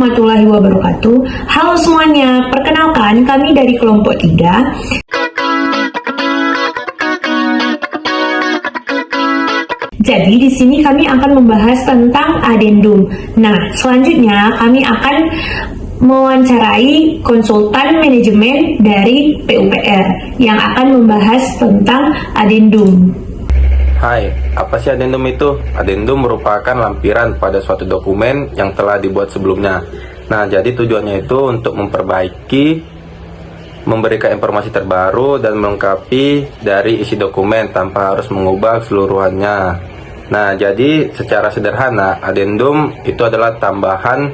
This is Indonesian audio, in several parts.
warahmatullahi wabarakatuh. Halo semuanya, perkenalkan kami dari kelompok 3. Jadi di sini kami akan membahas tentang adendum. Nah, selanjutnya kami akan mewawancarai konsultan manajemen dari PUPR yang akan membahas tentang adendum. Hai, apa sih adendum itu? Adendum merupakan lampiran pada suatu dokumen yang telah dibuat sebelumnya. Nah, jadi tujuannya itu untuk memperbaiki, memberikan informasi terbaru dan melengkapi dari isi dokumen tanpa harus mengubah keseluruhannya. Nah, jadi secara sederhana, adendum itu adalah tambahan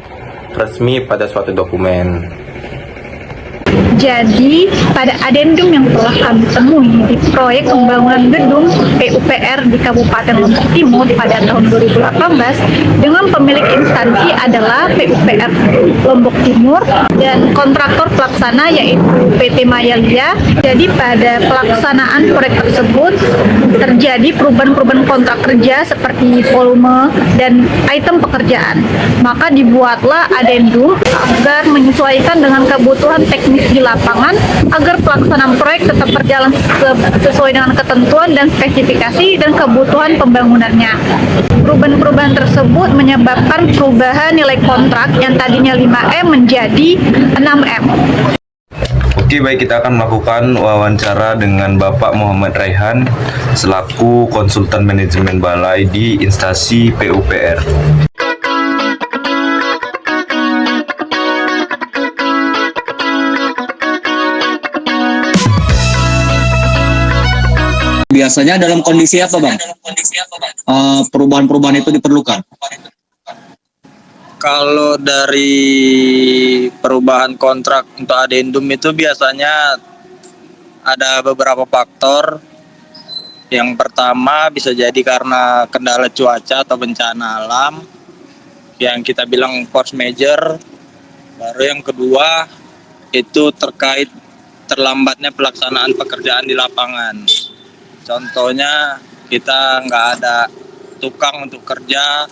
resmi pada suatu dokumen. Jadi, pada adendum yang telah kami temui di proyek pembangunan gedung PUPR di Kabupaten Lombok Timur pada tahun 2018 dengan pemilik instansi adalah PUPR Lombok Timur dan kontraktor pelaksana yaitu PT Mayalia. Jadi, pada pelaksanaan proyek tersebut terjadi perubahan-perubahan kontrak kerja seperti volume dan item pekerjaan. Maka dibuatlah adendum agar menyesuaikan dengan kebutuhan teknis di lapangan agar pelaksanaan proyek tetap berjalan sesuai dengan ketentuan dan spesifikasi dan kebutuhan pembangunannya. Perubahan-perubahan tersebut menyebabkan perubahan nilai kontrak yang tadinya 5M menjadi 6M. Oke, baik, kita akan melakukan wawancara dengan Bapak Muhammad Raihan selaku konsultan manajemen balai di instansi PUPR. Biasanya dalam kondisi apa, Bang? Perubahan-perubahan itu diperlukan. Kalau dari perubahan kontrak untuk adendum itu biasanya ada beberapa faktor. Yang pertama bisa jadi karena kendala cuaca atau bencana alam yang kita bilang force majeure. Baru yang kedua itu terkait terlambatnya pelaksanaan pekerjaan di lapangan. Contohnya kita nggak ada tukang untuk kerja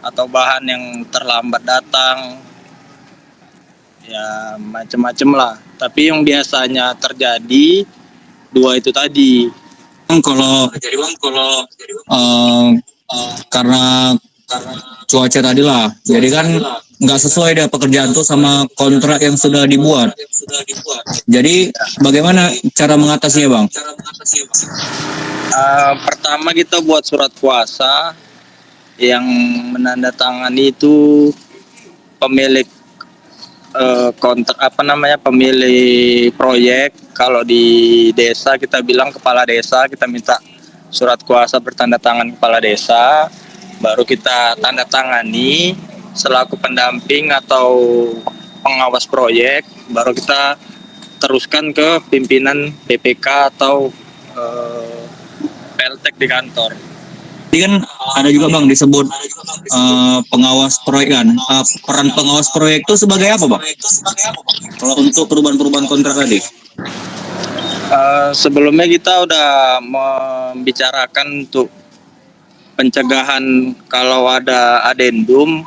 atau bahan yang terlambat datang, ya macam-macam lah. Tapi yang biasanya terjadi dua itu tadi. Kalau karena cuaca tadi lah, jadi kan nggak sesuai deh pekerjaan tuh sama kontrak yang sudah dibuat. Jadi bagaimana cara mengatasinya, Bang? Pertama kita buat surat kuasa yang menandatangani itu pemilik kontrak pemilik proyek. Kalau di desa kita bilang kepala desa, kita minta surat kuasa bertanda tangan kepala desa, baru kita tanda tangani selaku pendamping atau pengawas proyek, baru kita teruskan ke pimpinan PPK atau PLTek di kantor. Jadi kan ada juga, Bang, disebut pengawas proyek kan. Peran pengawas proyek itu sebagai apa, Bang? Kalau untuk perubahan-perubahan kontrak tadi? Sebelumnya kita udah membicarakan untuk pencegahan kalau ada adendum.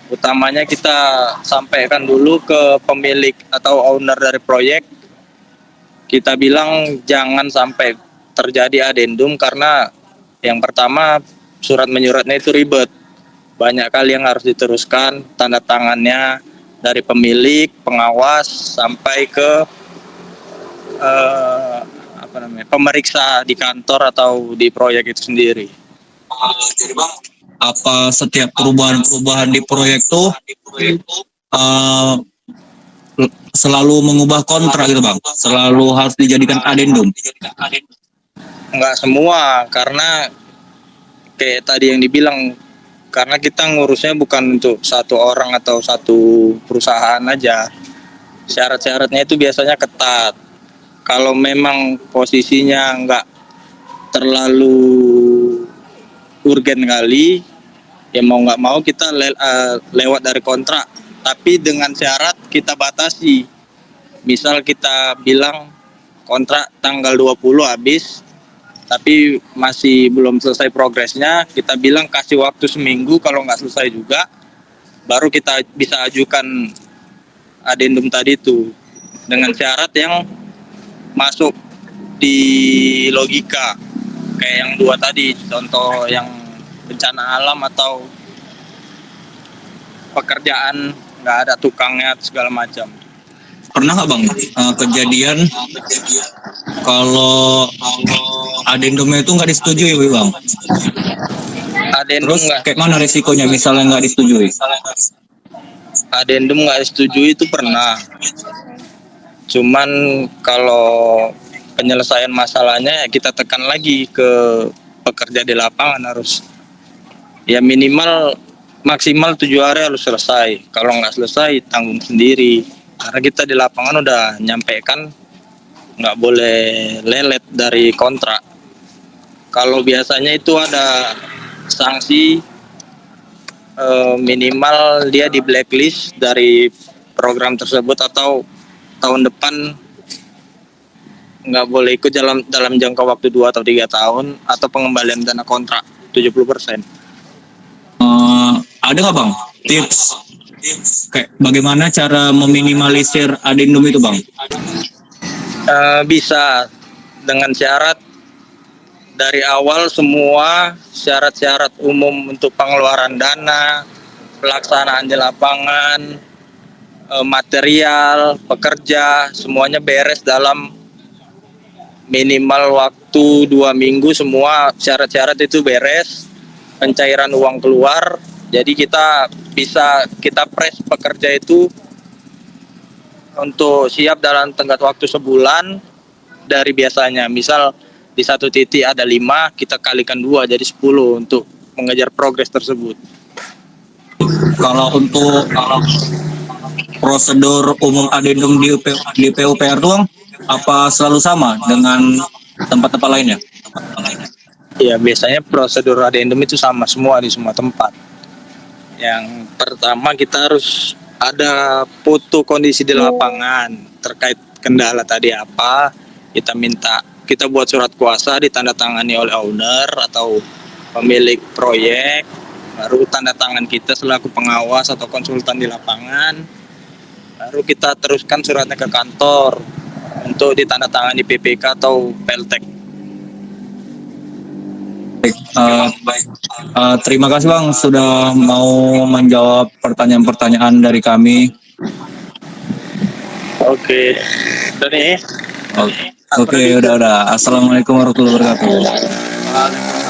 Utamanya kita sampaikan dulu ke pemilik atau owner dari proyek. Kita bilang jangan sampai terjadi adendum karena yang pertama surat menyuratnya itu ribet. Banyak kali yang harus diteruskan, tanda tangannya dari pemilik, pengawas sampai ke pemeriksa di kantor atau di proyek itu sendiri. Jadi, Bang, apa setiap perubahan-perubahan di proyek tuh selalu mengubah kontrak gitu, Bang? Selalu harus dijadikan adendum? Enggak semua, karena kayak tadi yang dibilang, karena kita ngurusnya bukan untuk satu orang atau satu perusahaan aja. Syarat-syaratnya itu biasanya ketat. Kalau memang posisinya enggak terlalu urgen kali, ya mau nggak mau kita lewat dari kontrak. Tapi dengan syarat kita batasi. Misal kita bilang kontrak tanggal 20 habis, tapi masih belum selesai progresnya, kita bilang kasih waktu seminggu, kalau nggak selesai juga baru kita bisa ajukan adendum tadi itu dengan syarat yang masuk di logika kayak yang dua tadi, contoh yang bencana alam atau pekerjaan nggak ada tukangnya segala macam. Pernah nggak bang kejadian kalau adendumnya itu nggak disetujui bang? Adendum Terus nggak kayak mana resikonya misalnya nggak disetujui? adendum nggak disetujui itu pernah. Cuman kalau penyelesaian masalahnya ya kita tekan lagi ke pekerja di lapangan, harus ya minimal maksimal 7 hari harus selesai. Kalau nggak selesai tanggung sendiri. Karena kita di lapangan udah nyampaikan nggak boleh lelet dari kontrak. Kalau biasanya itu ada sanksi minimal dia di blacklist dari program tersebut atau tahun depan nggak boleh ikut dalam jangka waktu 2 atau 3 tahun atau pengembalian dana kontrak 70%. Ada nggak bang tips kayak bagaimana cara meminimalisir adendum itu bang? Bisa dengan syarat dari awal semua syarat-syarat umum untuk pengeluaran dana, pelaksanaan di lapangan, material, pekerja, semuanya beres dalam minimal waktu 2 minggu, semua syarat-syarat itu beres, pencairan uang keluar, jadi kita press pekerja itu untuk siap dalam tenggat waktu sebulan dari biasanya. Misal di satu titik ada 5, kita kalikan 2 jadi 10 untuk mengejar progres tersebut. Kalau untuk prosedur umum adendum di PUPR tuh bang, apa selalu sama dengan tempat-tempat lainnya? Ya biasanya prosedur adendum itu sama semua di semua tempat. Yang pertama kita harus ada foto kondisi di lapangan terkait kendala tadi apa, kita buat surat kuasa ditandatangani oleh owner atau pemilik proyek, baru tanda tangan kita selaku pengawas atau konsultan di lapangan, baru kita teruskan suratnya ke kantor untuk ditandatangani PPK atau PLTEK. Terima kasih bang sudah mau menjawab pertanyaan-pertanyaan dari kami. Oke, Tony. Oke, udah. Assalamualaikum warahmatullahi wabarakatuh.